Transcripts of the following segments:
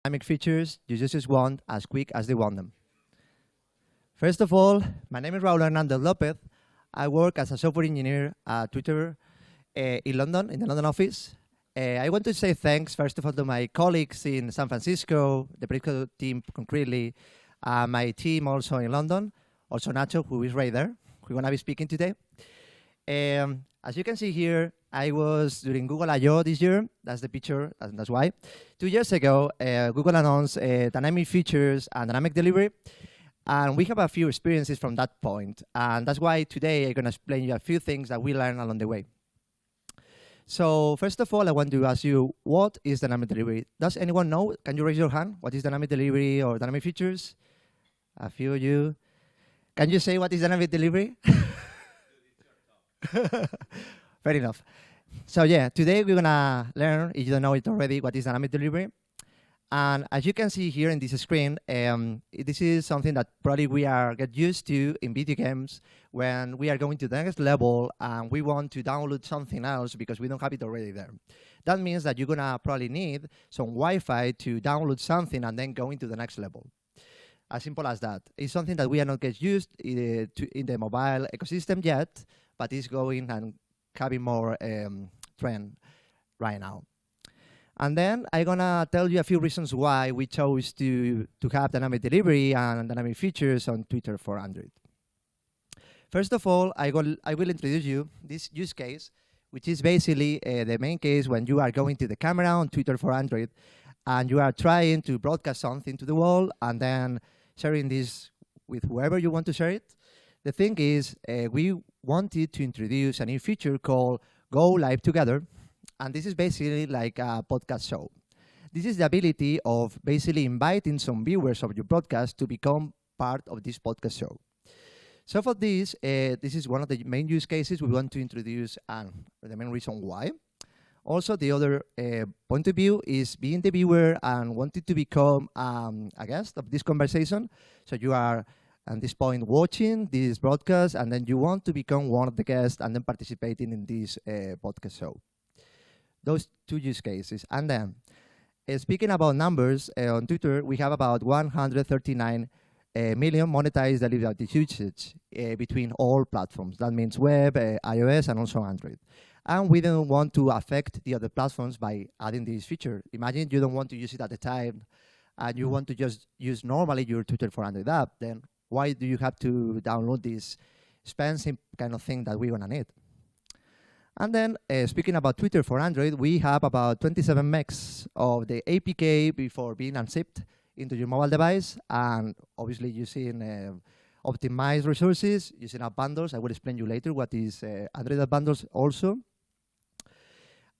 dynamic features your users want as quick as they want them. First of all, my name is Raúl Hernández Lopez. I work as a software engineer at Twitter in London, in the London office. I want to say thanks, first of all, to my colleagues in San Francisco, the Predictable team concretely, my team also in London, also Nacho, who is right there, who's going to be speaking today. As you can see here, I was during Google I/O this year. That's the picture, and that's why. 2 years ago, Google announced dynamic features and dynamic delivery. And we have a few experiences from that point. And that's why today I'm going to explain you a few things that we learned along the way. So first of all, I want to ask you, what is dynamic delivery? Does anyone know? Can you raise your hand? What is dynamic delivery or dynamic features? A few of you. Can you say what is dynamic delivery? Fair enough. So yeah, today we're gonna learn, if you don't know it already, what is dynamic delivery. And as you can see here in this screen, this is something that probably we are get used to in video games when we are going to the next level and we want to download something else because we don't have it already there. That means that you're gonna probably need some Wi-Fi to download something and then go into the next level. As simple as that. It's something that we are not get used to in the mobile ecosystem yet, but it's going and having more trend right now. And then I'm gonna tell you a few reasons why we chose to have dynamic delivery and dynamic features on Twitter for Android. First of all, I will introduce you this use case, which is basically the main case when you are going to the camera on Twitter for Android and you are trying to broadcast something to the world and then sharing this with whoever you want to share it. The thing is, we wanted to introduce a new feature called Go Live Together. And this is basically like a podcast show. This is the ability of basically inviting some viewers of your broadcast to become part of this podcast show. So for this, this is one of the main use cases we want to introduce and the main reason why. Also, the other point of view is being the viewer and wanting to become a guest of this conversation. So you are at this point watching this broadcast and then you want to become one of the guests and then participating in this podcast show. Those two use cases. And then, speaking about numbers, on Twitter, we have about 139 million monetized daily usage between all platforms. That means web, iOS, and also Android. And we don't want to affect the other platforms by adding this feature. Imagine you don't want to use it at the time, and you want to just use normally your Twitter for Android app. Then why do you have to download this expensive kind of thing that we're going to need? And then, speaking about Twitter for Android, we have about 27 megs of the APK before being unzipped into your mobile device, and obviously using optimized resources, using app bundles. I will explain you later what is Android app bundles also.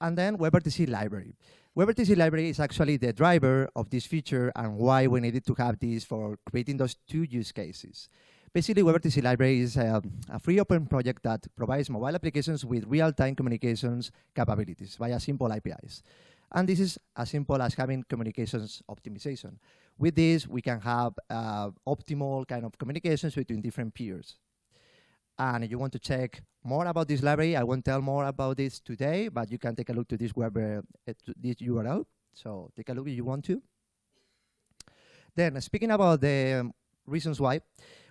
And then WebRTC library. WebRTC library is actually the driver of this feature and why we needed to have this for creating those two use cases. Basically, WebRTC library is a free open project that provides mobile applications with real-time communications capabilities via simple APIs. And this is as simple as having communications optimization. With this, we can have optimal kind of communications between different peers. And if you want to check more about this library, I won't tell more about this today, but you can take a look to this this URL. So take a look if you want to. Then, speaking about the reasons why,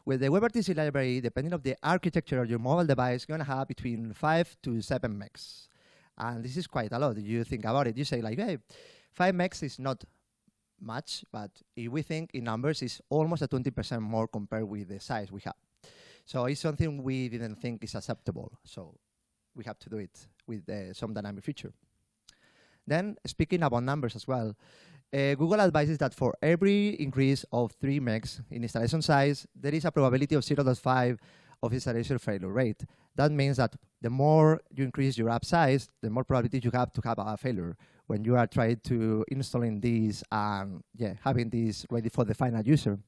with the WebRTC library, depending on the architecture of your mobile device, you're going to have between 5 to 7 megs. And this is quite a lot. If you think about it, you say like, hey, 5 megs is not much, but if we think in numbers, it's almost a 20% more compared with the size we have. So it's something we didn't think is acceptable. So we have to do it with some dynamic feature. Then, speaking about numbers as well, Google advises that for every increase of 3 megs in installation size, there is a probability of 0.5 of installation failure rate. That means that the more you increase your app size, the more probability you have to have a failure when you are trying to installing these and having this ready for the final user.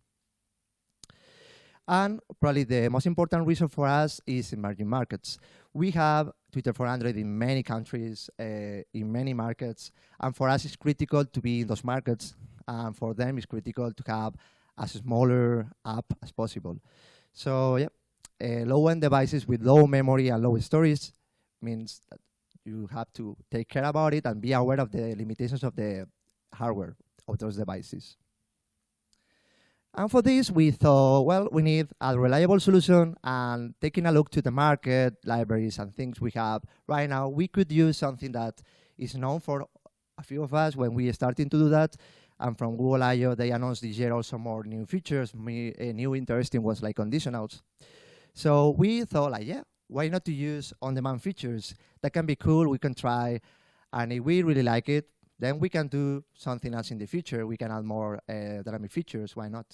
And probably the most important reason for us is emerging markets. We have Twitter for Android in many countries, in many markets, and for us it's critical to be in those markets, and for them it's critical to have as smaller app as possible. So low-end devices with low memory and low storage means that you have to take care about it and be aware of the limitations of the hardware of those devices. And for this, we thought, well, we need a reliable solution, and taking a look to the market, libraries, and things we have right now, we could use something that is known for a few of us when we starting to do that. And from Google I/O, they announced this year also more new features. New interesting was like conditionals. So we thought, like, yeah, why not to use on-demand features? That can be cool, we can try, and if we really like it, then we can do something else in the future. We can add more dynamic features, why not?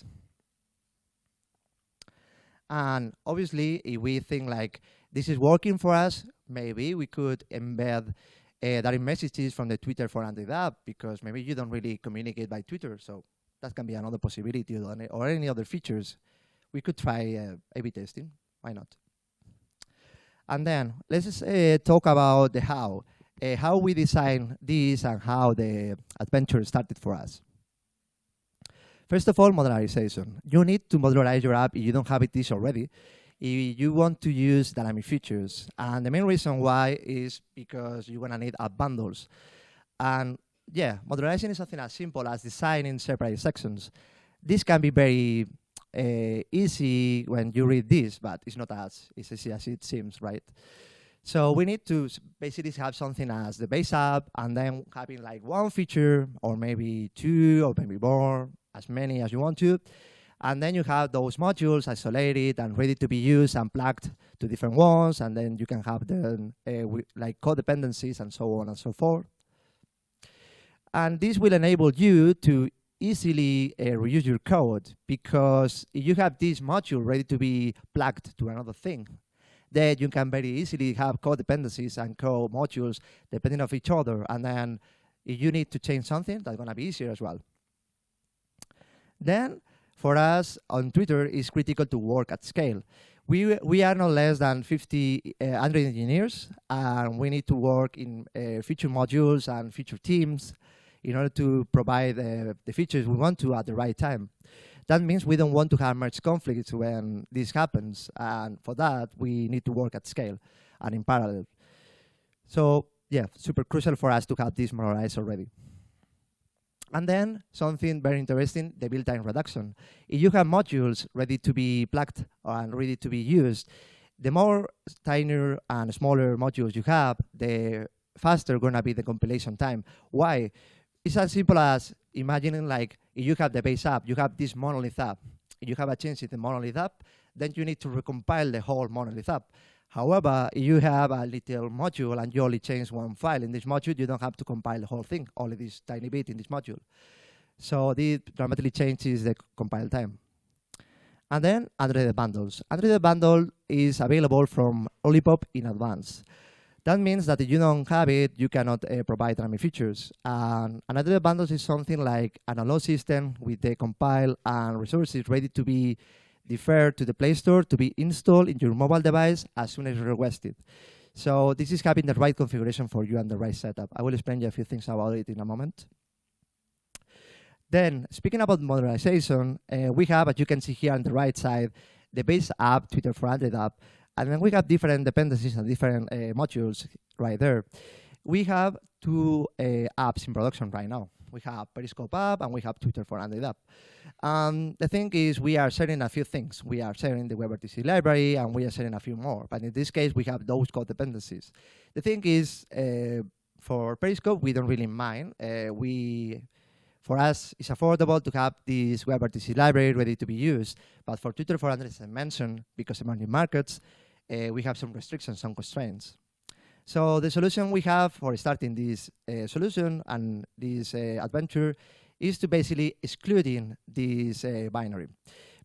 And obviously, if we think like this is working for us, maybe we could embed direct messages from the Twitter for Android app, because maybe you don't really communicate by Twitter, so that can be another possibility, or any other features. We could try A/B testing, why not? And then let's just, talk about the how we design this and how the adventure started for us. First of all, modularization. You need to modularize your app if you don't have this already, if you want to use dynamic features. And the main reason why is because you're gonna need app bundles. And yeah, modularizing is something as simple as designing separate sections. This can be very easy when you read this, but it's not as easy as it seems, right? So we need to basically have something as the base app, and then having like one feature, or maybe two, or maybe more, as many as you want to. And then you have those modules isolated and ready to be used and plugged to different ones, and then you can have them like codependencies and so on and so forth. And this will enable you to easily reuse your code, because if you have this module ready to be plugged to another thing, then you can very easily have code dependencies and code modules depending on each other. And then if you need to change something, that's going to be easier as well. Then for us on Twitter, it's critical to work at scale. We are no less than 50 Android engineers, and we need to work in feature modules and feature teams in order to provide the features we want to at the right time. That means we don't want to have merge conflicts when this happens, and for that, we need to work at scale and in parallel. So yeah, super crucial for us to have this modularized already. And then something very interesting, the build time reduction. If you have modules ready to be plugged and ready to be used, the more tinier and smaller modules you have, the faster gonna be the compilation time. Why? It's as simple as imagining like if you have the base app, you have this monolith app. If you have a change in the monolith app, then you need to recompile the whole monolith app. However, if you have a little module and you only change one file in this module, you don't have to compile the whole thing, only this tiny bit in this module. So this dramatically changes the compile time. And then Android bundles. Android bundle is available from Olipop in advance. That means that if you don't have it, you cannot provide dynamic features. And Android bundles is something like an allow system with the compile and resources ready to be deferred to the Play Store to be installed in your mobile device as soon as requested. So this is having the right configuration for you and the right setup. I will explain you a few things about it in a moment. Then, speaking about modularization, we have, as you can see here on the right side, the base app, Twitter for Android app, and then we have different dependencies and different modules right there. We have two apps in production right now. We have Periscope app and we have Twitter for Android app. The thing is, we are sharing a few things. We are sharing the WebRTC library and we are sharing a few more. But in this case, we have those code dependencies. The thing is, for Periscope, we don't really mind. For us, it's affordable to have this WebRTC library ready to be used. But for Twitter for Android, as I mentioned, because of emerging markets, we have some restrictions, some constraints. So the solution we have for starting this solution and this adventure is to basically excluding this binary.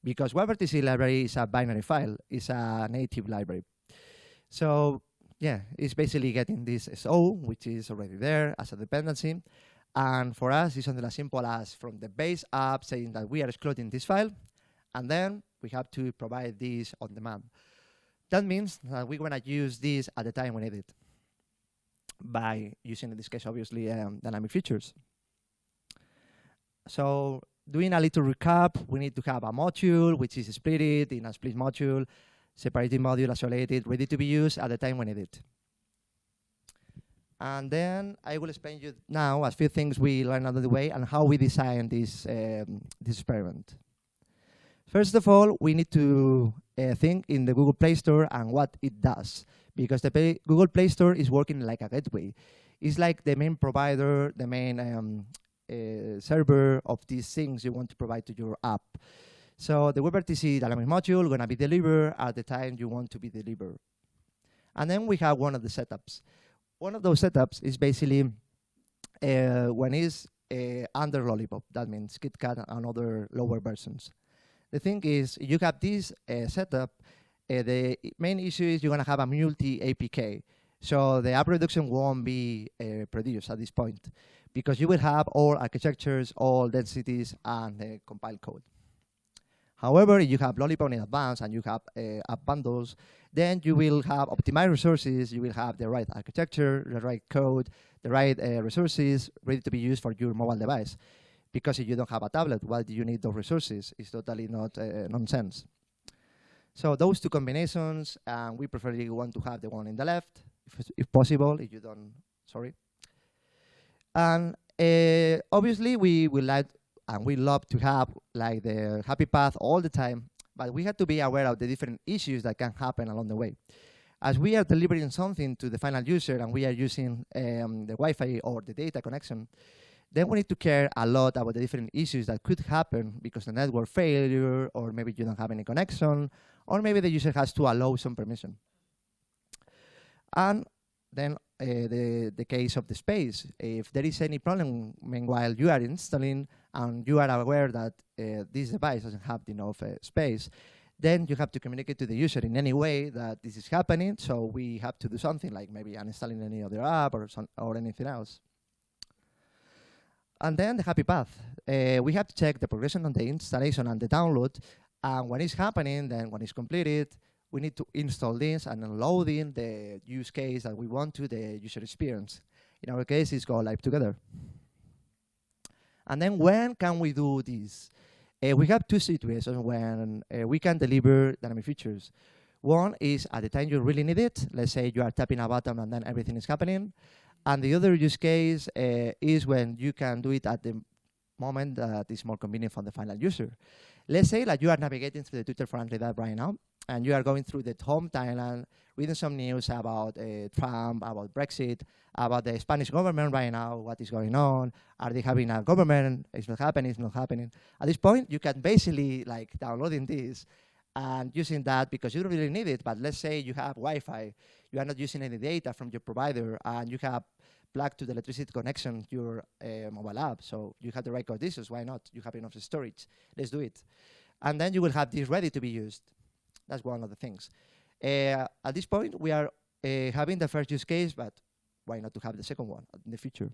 Because WebRTC library is a binary file, it's a native library. So yeah, it's basically getting this SO, which is already there as a dependency. And for us, it's something as simple as from the base app saying that we are excluding this file, and then we have to provide this on demand. That means that we're going to use this at the time we need it by using, in this case, obviously, dynamic features. So doing a little recap, we need to have a module, which is split in a split module, separated module, isolated, ready to be used at the time we need it. And then I will explain you now a few things we learned along the way and how we designed this experiment. First of all, we need to think in the Google Play Store and what it does, because the Google Play Store is working like a gateway. It's like the main provider, the main server of these things you want to provide to your app. So the WebRTC Dynamic module going to be delivered at the time you want to be delivered. And then we have one of the setups. One of those setups is basically when it's under Lollipop. That means KitKat and other lower versions. The thing is, you have this setup, the main issue is you're going to have a multi-APK. So the app reduction won't be produced at this point, because you will have all architectures, all densities, and compiled code. However, if you have Lollipop in advance and you have app bundles, then you will have optimized resources, you will have the right architecture, the right code, the right resources ready to be used for your mobile device. Because if you don't have a tablet, why do you need those resources? It's totally not nonsense. So those two combinations, we preferably want to have the one in the left, if possible, if you don't, sorry. And obviously, we would like, and we love to have like the happy path all the time, but we have to be aware of the different issues that can happen along the way. As we are delivering something to the final user and we are using the Wi-Fi or the data connection, then we need to care a lot about the different issues that could happen because the network failure, or maybe you don't have any connection, or maybe the user has to allow some permission. And then the case of the space. If there is any problem meanwhile you are installing and you are aware that this device doesn't have enough space, then you have to communicate to the user in any way that this is happening. So we have to do something like maybe uninstalling any other app or anything else. And then the happy path. We have to check the progression on the installation and the download. And when it's happening, then when it's completed, we need to install this and unload in the use case that we want to, the user experience. In our case, it's go live together. And then when can we do this? We have two situations when we can deliver dynamic features. One is at the time you really need it. Let's say you are tapping a button and then everything is happening. And the other use case is when you can do it at the moment that is more convenient for the final user. Let's say that you are navigating through the Twitter for Android app right now, and you are going through the home timeline, reading some news about Trump, about Brexit, about the Spanish government right now, what is going on, are they having a government, it's not happening, it's not happening. At this point, you can basically like downloading this and using that because you don't really need it, but let's say you have Wi-Fi, you are not using any data from your provider, and you have plugged to the electricity connection your mobile app, so you have the right conditions, why not? You have enough storage, let's do it. And then you will have this ready to be used. That's one of the things. At this point, we are having the first use case, but why not to have the second one in the future?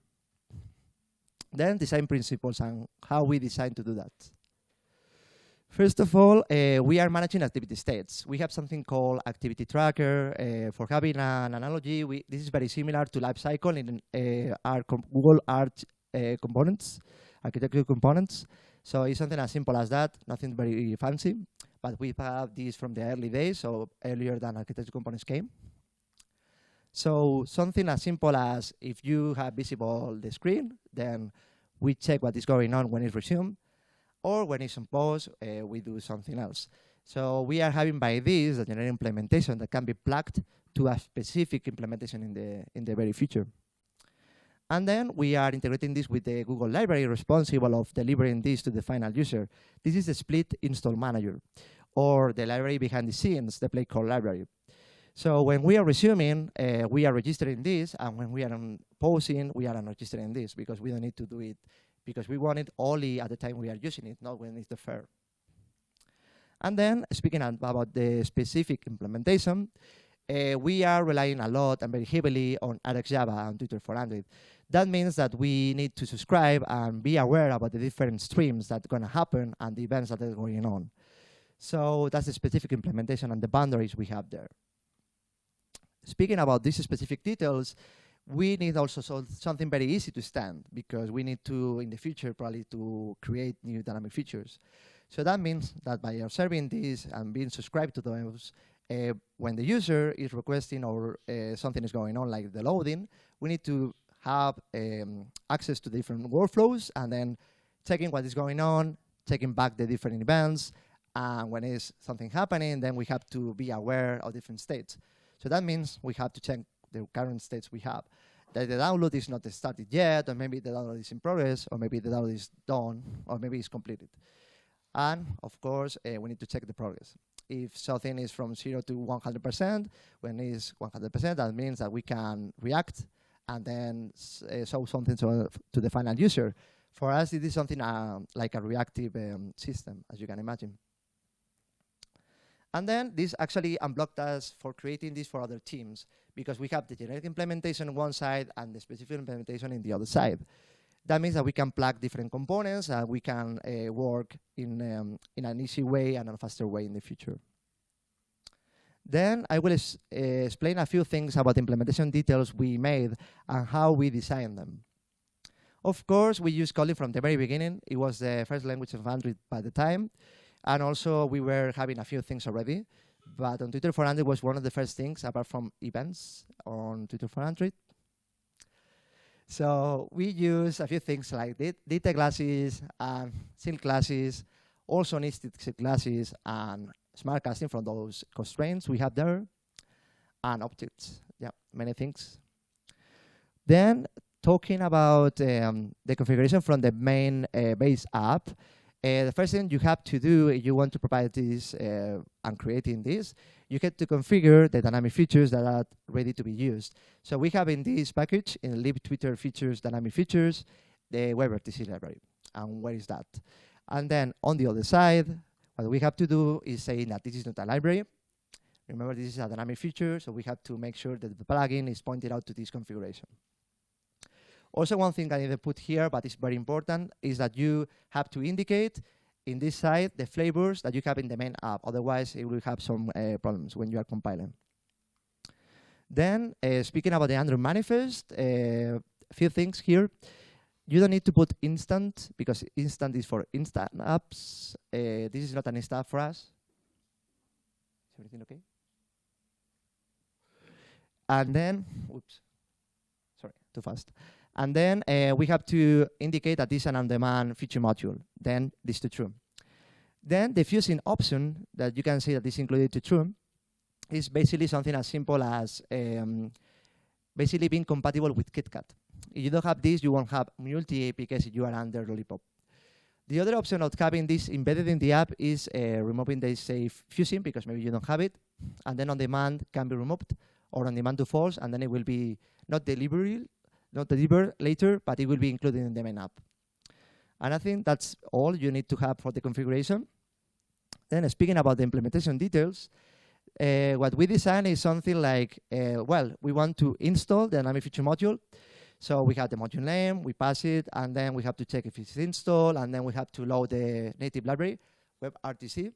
Then design principles and how we design to do that. First of all, we are managing activity states. We have something called activity tracker. For having an analogy, this is very similar to lifecycle in our Google Arch components, architecture components. So it's something as simple as that, nothing very fancy. But we have this from the early days, so earlier than architecture components came. So something as simple as if you have visible the screen, then we check what is going on when it's resumed. Or when it's on pause, we do something else. So we are having by this a generic implementation that can be plugged to a specific implementation in the very future. And then we are integrating this with the Google library responsible of delivering this to the final user. This is the split install manager, or the library behind the scenes, the play call library. So when we are resuming, we are registering this, and when we are pausing, we are unregistering this because we don't need to do it, because we want it only at the time we are using it, not when it's deferred. And then, speaking about the specific implementation, we are relying a lot and very heavily on RxJava and Twitter for Android. That means that we need to subscribe and be aware about the different streams that are going to happen and the events that are going on. So that's the specific implementation and the boundaries we have there. Speaking about these specific details, we need also something very easy to stand, because we need to, in the future, probably to create new dynamic features. So that means that by observing this and being subscribed to those, when the user is requesting or something is going on, like the loading, we need to have access to different workflows and then checking what is going on, checking back the different events, and when is something happening, then we have to be aware of different states. So that means we have to check the current states we have. That the download is not started yet, or maybe the download is in progress, or maybe the download is done, or maybe it's completed. And of course, we need to check the progress. If something is from 0 to 100%, when it's 100%, that means that we can react and then show something to the final user. For us, it is something like a reactive system, as you can imagine. And then this actually unblocked us for creating this for other teams, because we have the generic implementation on one side and the specific implementation in the other side. That means that we can plug different components and we can work in an easy way and a faster way in the future. Then I will explain a few things about the implementation details we made and how we designed them. Of course, we used Kotlin from the very beginning. It was the first language of Android by the time. And also, we were having a few things already. But on Twitter for Android was one of the first things, apart from events on Twitter for Android. So we use a few things like data classes and silk classes, also nested classes and smart casting from those constraints we have there, and objects. Yeah, many things. Then talking about the configuration from the main base app, the first thing you have to do if you want to provide this and creating this, you get to configure the dynamic features that are ready to be used. So we have in this package, in lib Twitter features, dynamic features, the WebRTC library. And where is that? And then on the other side, what we have to do is say that this is not a library. Remember, this is a dynamic feature, so we have to make sure that the plugin is pointed out to this configuration. Also, one thing I didn't put here, but it's very important, is that you have to indicate in this side the flavors that you have in the main app. Otherwise, it will have some problems when you are compiling. Then, speaking about the Android manifest, a few things here. You don't need to put instant, because instant is for instant apps. This is not an instant app for us. Is everything okay? And then, oops, sorry, too fast. And then we have to indicate that this is an on-demand feature module. Then this to true. Then the fusing option that you can see that is included to true is basically something as simple as basically being compatible with KitKat. If you don't have this, you won't have multi-APKs if you are under Lollipop. The other option of having this embedded in the app is removing the safe fusing, because maybe you don't have it. And then on-demand can be removed, or on-demand to false, and then it will be not delivered later, but it will be included in the main app. And I think that's all you need to have for the configuration. Then speaking about the implementation details, what we designed is something like, well, we want to install the dynamic feature module. So we have the module name, we pass it, and then we have to check if it's installed, and then we have to load the native library, WebRTC.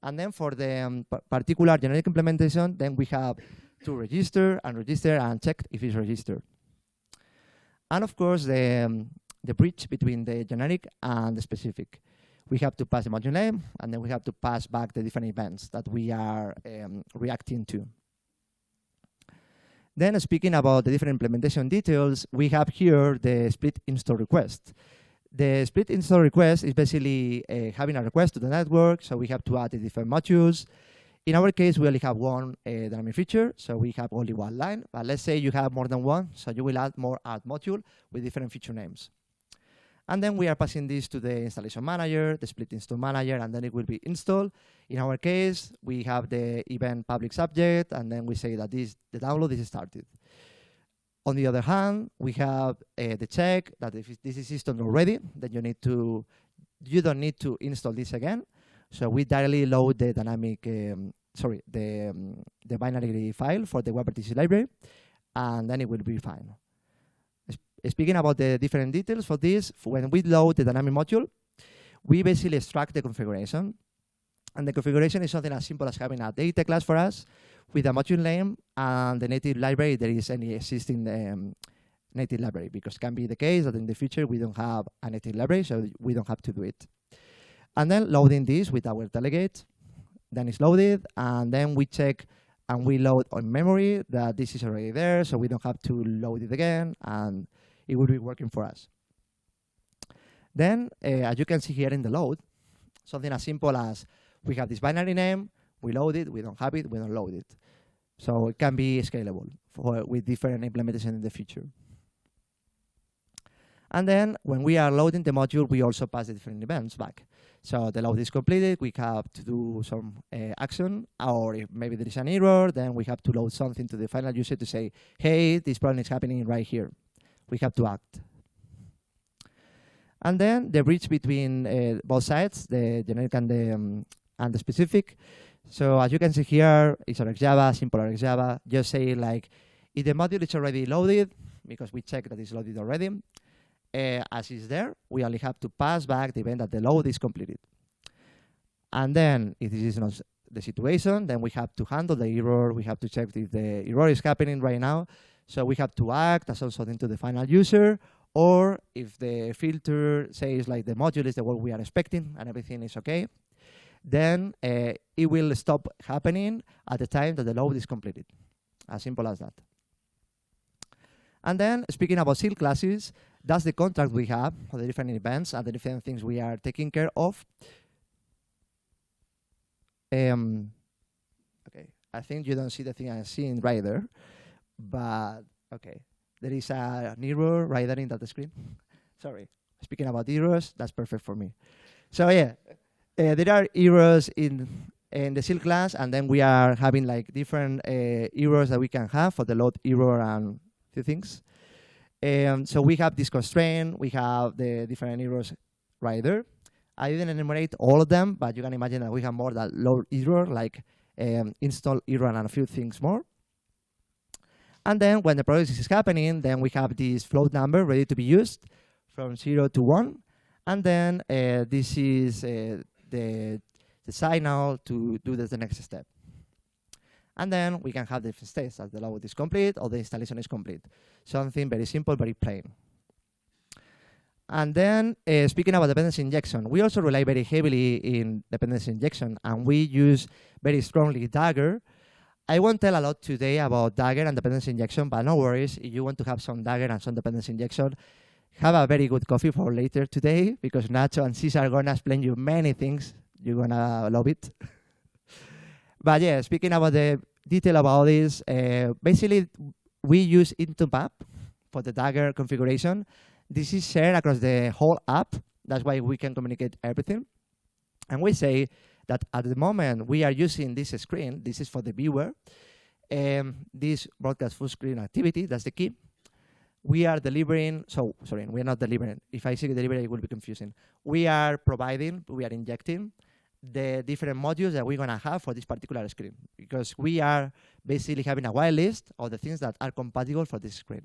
And then for the particular generic implementation, then we have to register and check if it's registered. And of course, the bridge between the generic and the specific. We have to pass the module name, and then we have to pass back the different events that we are reacting to. Then speaking about the different implementation details, we have here the split install request. The split install request is basically having a request to the network, so we have to add the different modules. In our case, we only have one dynamic feature, so we have only one line. But let's say you have more than one, so you will add more add module with different feature names. And then we are passing this to the installation manager, the split install manager, and then it will be installed. In our case, we have the event public subject, and then we say that the download is started. On the other hand, we have the check that if this is installed already, then you don't need to install this again. So we directly load the dynamic, the binary file for the WebRTC library, and then it will be fine. Speaking about the different details for this, when we load the dynamic module, we basically extract the configuration. And the configuration is something as simple as having a data class for us with a module name and the native library. There is any existing native library, because it can be the case that in the future we don't have a native library, so we don't have to do it. And then loading this with our delegate, then it's loaded, and then we check and we load on memory that this is already there, so we don't have to load it again, and it will be working for us. Then, as you can see here in the load, something as simple as we have this binary name, we load it, we don't have it, we don't load it. So it can be scalable with different implementations in the future. And then when we are loading the module, we also pass the different events back. So the load is completed, we have to do some action, or if maybe there is an error, then we have to load something to the final user to say, hey, this problem is happening right here. We have to act. And then the bridge between both sides, the generic and the specific. So as you can see here, it's RxJava, simple RxJava. Just say like, if the module is already loaded, because we check that it's loaded already, as is there, we only have to pass back the event that the load is completed. And then if this is not the situation, then we have to handle the error. We have to check if the error is happening right now. So we have to act, assign something to the final user, or if the filter says like the module is the one we are expecting and everything is okay, then it will stop happening at the time that the load is completed. As simple as that. And then speaking about seal classes, that's the contract we have for the different events and the different things we are taking care of. Okay, I think you don't see the thing I'm seeing right there, but okay. There is an error right there in that screen. Sorry, speaking about errors, that's perfect for me. So yeah, there are errors in the seal class, and then we are having like different errors that we can have for the load error and few things. So we have this constraint, we have the different errors right there. I didn't enumerate all of them, but you can imagine that we have more than load error, like install error and a few things more. And then when the process is happening, then we have this float number ready to be used from 0 to 1. And then this is the signal to do the next step. And then we can have different states as the load is complete or the installation is complete. Something very simple, very plain. And then speaking about dependency injection, we also rely very heavily in dependency injection, and we use very strongly Dagger. I won't tell a lot today about Dagger and dependency injection, but no worries. If you want to have some Dagger and some dependency injection, have a very good coffee for later today, because Nacho and Cesar are going to explain you many things. You're going to love it. But yeah, speaking about the detail about this, basically we use into map for the Dagger configuration. This is shared across the whole app. That's why we can communicate everything. And we say that at the moment we are using this screen, this is for the viewer, this broadcast full screen activity, that's the key. We are delivering, we are not delivering. If I say delivery, it will be confusing. We are providing, we are injecting the different modules that we're gonna have for this particular screen, because we are basically having a whitelist of the things that are compatible for this screen.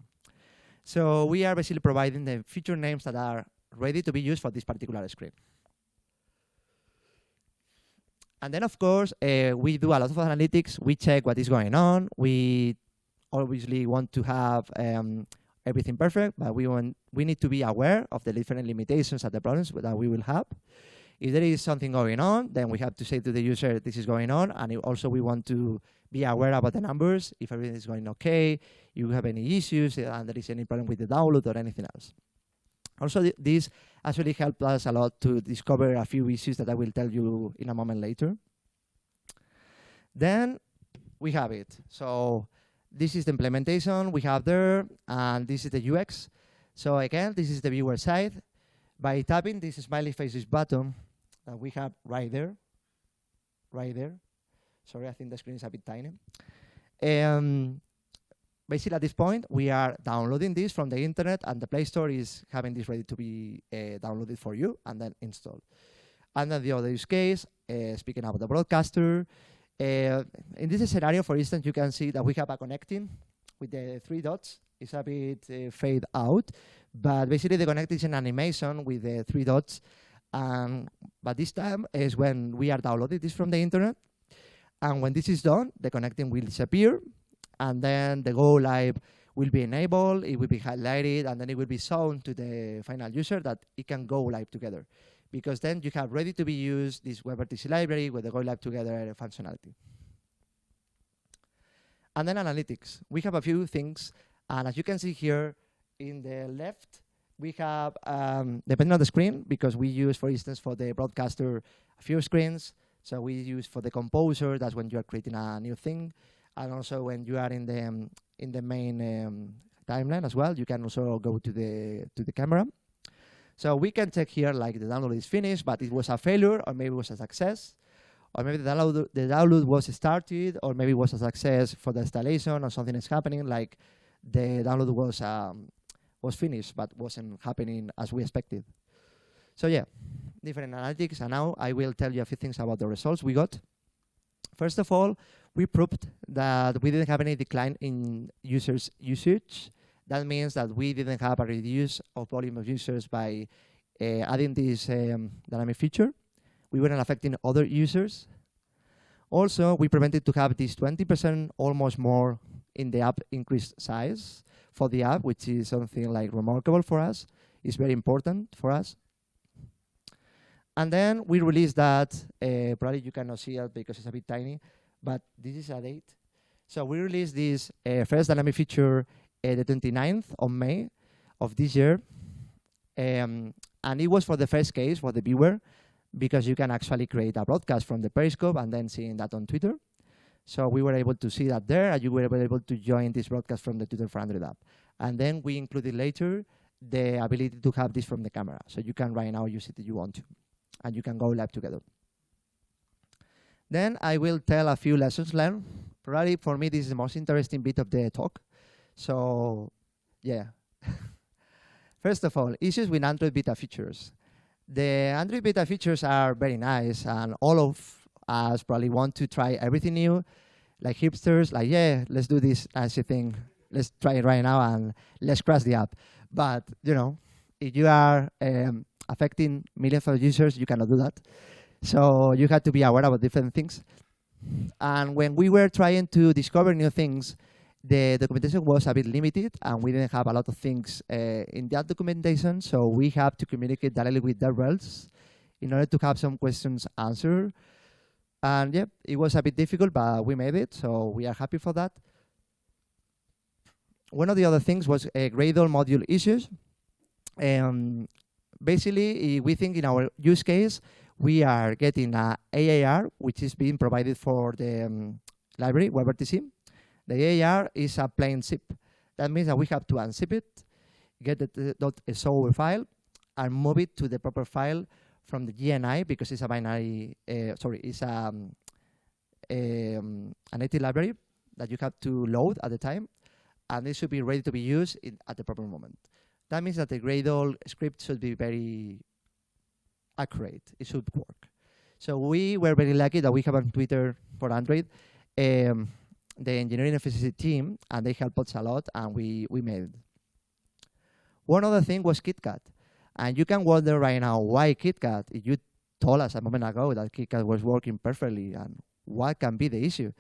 So we are basically providing the feature names that are ready to be used for this particular screen. And then, of course, we do a lot of analytics. We check what is going on. We obviously want to have everything perfect, but we need to be aware of the different limitations and the problems that we will have. If there is something going on, then we have to say to the user, this is going on. And also we want to be aware about the numbers, if everything is going okay, if you have any issues, and there is any problem with the download or anything else. Also, this actually helped us a lot to discover a few issues that I will tell you in a moment later. Then we have it. So this is the implementation we have there, and this is the UX. So again, this is the viewer side. By tapping this smiley faces button that we have right there. Sorry, I think the screen is a bit tiny. Basically, at this point, we are downloading this from the internet, and the Play Store is having this ready to be downloaded for you and then installed. And then the other use case, speaking about the broadcaster, in this scenario, for instance, you can see that we have a connecting with the 3 dots. It's a bit fade out, but basically the connect is an animation with the 3 dots. But this time is when we are downloading this from the internet. And when this is done, the connecting will disappear, and then the go live will be enabled, it will be highlighted, and then it will be shown to the final user that it can go live together. because then you have ready to be used this WebRTC library with the Go Live Together functionality. And then analytics. We have a few things, and as you can see here in the left, we have, depending on the screen, because we use, for instance, for the broadcaster, a few screens. So we use for the composer, that's when you are creating a new thing. And also when you are in the main timeline as well, you can also go to the camera. So we can check here like the download is finished, but it was a failure, or maybe it was a success, or maybe the download was started, or maybe it was a success for the installation, or something is happening, like the download was finished, but wasn't happening as we expected. So yeah, different analytics, and now I will tell you a few things about the results we got. First of all, we proved that we didn't have any decline in users' usage. That means that we didn't have a reduce of volume of users by adding this dynamic feature. We weren't affecting other users. Also, we prevented to have this 20% almost more in the app increased size for the app, which is something like remarkable for us. It's very important for us. And then we released that, probably you cannot see it because it's a bit tiny, but this is a date. So we released this first dynamic feature the 29th of May of this year. And it was for the first case for the viewer, because you can actually create a broadcast from the Periscope and then seeing that on Twitter. So we were able to see that there, and you were able to join this broadcast from the Twitter for Android app. And then we included later the ability to have this from the camera. So you can right now use it if you want to, and you can go live together. Then I will tell a few lessons learned. Probably for me, this is the most interesting bit of the talk. So yeah. First of all, issues with Android beta features. The Android beta features are very nice, and all of us probably want to try everything new, like hipsters, like, yeah, let's do this fancy thing. Let's try it right now and let's crash the app. But, you know, if you are affecting millions of users, you cannot do that. So you have to be aware about different things. And when we were trying to discover new things, the documentation was a bit limited, and we didn't have a lot of things in that documentation, so we have to communicate directly with developers in order to have some questions answered. And yeah, it was a bit difficult, but we made it, so we are happy for that. One of the other things was Gradle module issues. Basically, we think in our use case, we are getting a AAR, which is being provided for the library, WebRTC. The AAR is a plain zip. That means that we have to unzip it, get the .so file, and move it to the proper file from the GNI, because it's a binary, it's a native library that you have to load at the time, and it should be ready to be used at the proper moment. That means that the Gradle script should be very accurate. It should work. So we were very lucky that we have on Twitter for Android the engineering efficiency team, and they helped us a lot, and we made it. One other thing was KitKat. And you can wonder right now, why KitKat? If you told us a moment ago that KitKat was working perfectly, and what can be the issue?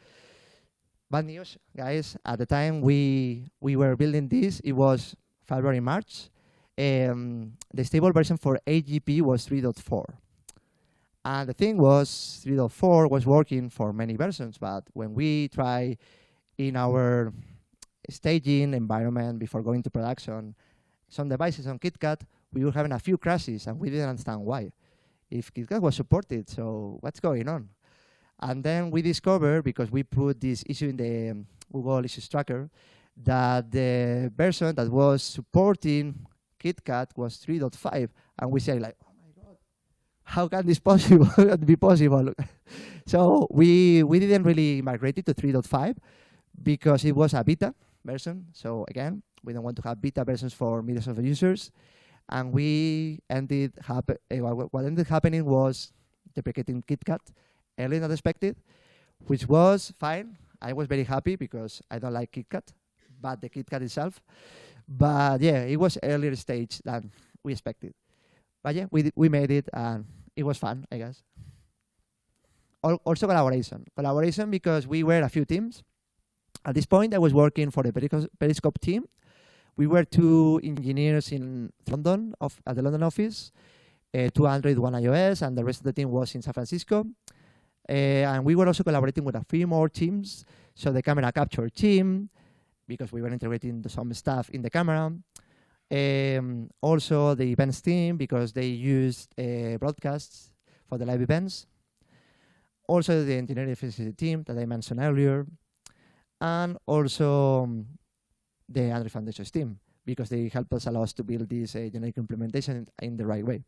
Bad news, guys. At the time we were building this, it was February, March. The stable version for 8GP was 3.4. And the thing was, 3.4 was working for many versions, but when we try in our staging environment before going to production, some devices on KitKat, we were having a few crashes, and we didn't understand why. If KitKat was supported, so what's going on? And then we discovered, because we put this issue in the Google Issues Tracker, that the version that was supporting KitKat was 3.5, and we say like, how can this be possible? So we didn't really migrate it to 3.5 because it was a beta version. So again, we don't want to have beta versions for millions of users. And what ended happening was deprecating KitKat earlier than expected, which was fine. I was very happy because I don't like KitKat, but the KitKat itself. But yeah, it was earlier stage than we expected. But yeah, we made it, and it was fun, I guess. Also collaboration. Collaboration because we were a few teams. At this point, I was working for the Periscope team. We were 2 engineers in London, at the London office. 2 Android, 1 iOS, and the rest of the team was in San Francisco. And we were also collaborating with a few more teams. So the camera capture team, because we were integrating some stuff in the camera. Also the events team, because they used broadcasts for the live events. Also the engineering efficiency team that I mentioned earlier. And also the Android Foundations team, because they help us a lot to build this generic implementation in the right way.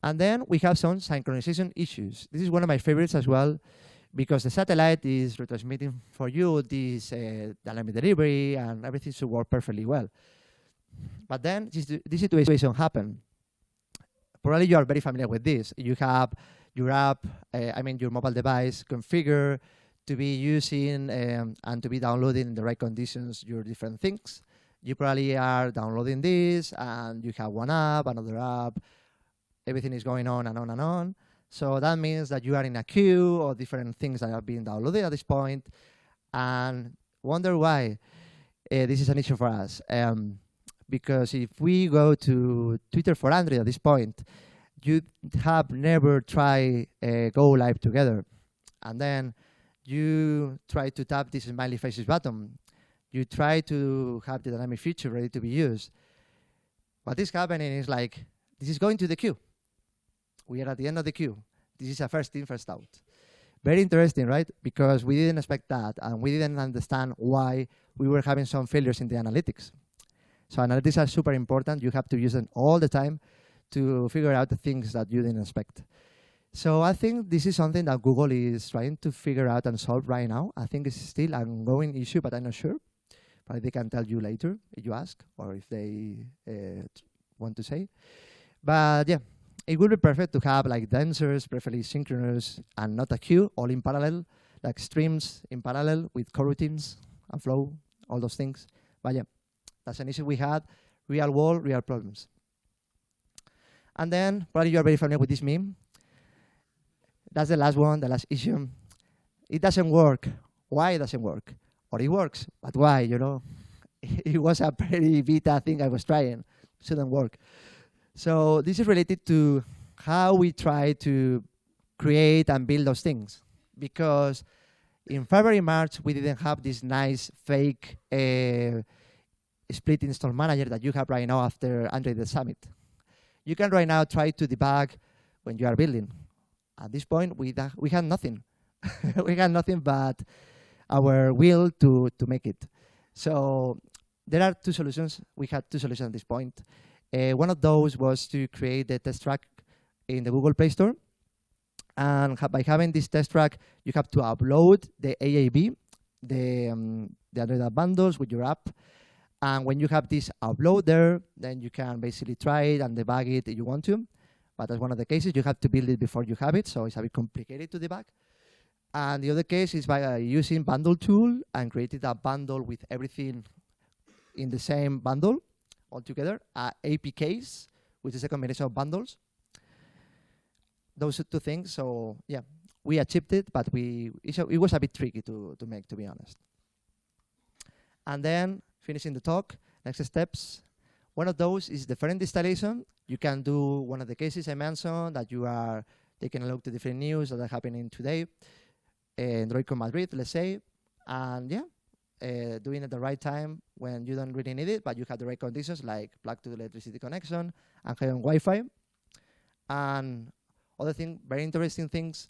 And then we have some synchronization issues. This is one of my favorites as well, because the satellite is retransmitting for you this dynamic delivery, and everything should work perfectly well. But then this situation happened. Probably you are very familiar with this. You have your app, your mobile device configured to be using and to be downloading in the right conditions your different things. You probably are downloading this, and you have one app, another app. Everything is going on and on and on. So that means that you are in a queue of different things that are being downloaded at this point, and wonder why this is an issue for us. Because if we go to Twitter for Android at this point, you have never tried go live together. And then you try to tap this smiley faces button. You try to have the dynamic feature ready to be used. What is happening is like, this is going to the queue. We are at the end of the queue. This is a first in, first out. Very interesting, right? Because we didn't expect that, and we didn't understand why we were having some failures in the analytics. So analytics are super important. You have to use them all the time to figure out the things that you didn't expect. So I think this is something that Google is trying to figure out and solve right now. I think it's still an ongoing issue, but I'm not sure. But they can tell you later if you ask, or if they want to say. But yeah, it would be perfect to have like dancers, preferably synchronous, and not a queue, all in parallel, like streams in parallel with coroutines and flow, all those things. But yeah, that's an issue we had, real world, real problems. And then, probably you are very familiar with this meme. That's the last one, the last issue. It doesn't work. Why it doesn't work? Or it works, but why, you know? It was a pretty beta thing I was trying. Shouldn't work. So this is related to how we try to create and build those things. Because in February, March, we didn't have this nice fake split install manager that you have right now after Android Summit. You can right now try to debug when you are building. At this point, we had nothing. We had nothing but our will to make it. So there are two solutions. We had two solutions at this point. One of those was to create the test track in the Google Play Store. And by having this test track, you have to upload the AAB, the Android bundles with your app. And when you have this upload there, then you can basically try it and debug it if you want to. But as one of the cases, you have to build it before you have it, so it's a bit complicated to debug. And the other case is by using bundle tool and creating a bundle with everything in the same bundle altogether, APKs, which is a combination of bundles. Those two things, so yeah, we achieved it, but it was a bit tricky to make, to be honest. And then, finishing the talk, next steps. One of those is different installation. You can do one of the cases I mentioned, that you are taking a look to different news that are happening today. Android Madrid, let's say. And yeah, doing it at the right time when you don't really need it, but you have the right conditions, like plug to the electricity connection and having Wi-Fi. And other thing, very interesting things,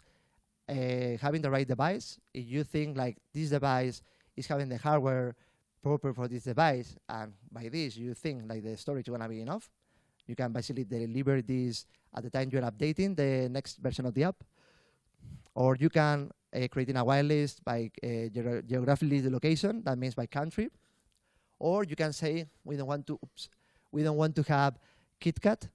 having the right device. If you think like this device is having the hardware proper for this device, and by this you think like the storage is gonna be enough, you can basically deliver this at the time you're updating the next version of the app. Or you can create a whitelist by geographically the location, that means by country. Or you can say we don't want to have KitKat.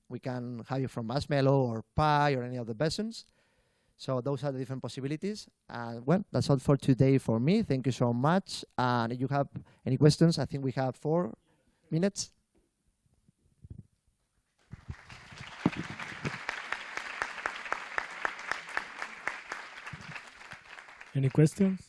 We can have it from Marshmallow or Pi or any of the versions. So those are the different possibilities. And well, that's all for today for me. Thank you so much. And if you have any questions, I think we have 4 minutes. Any questions?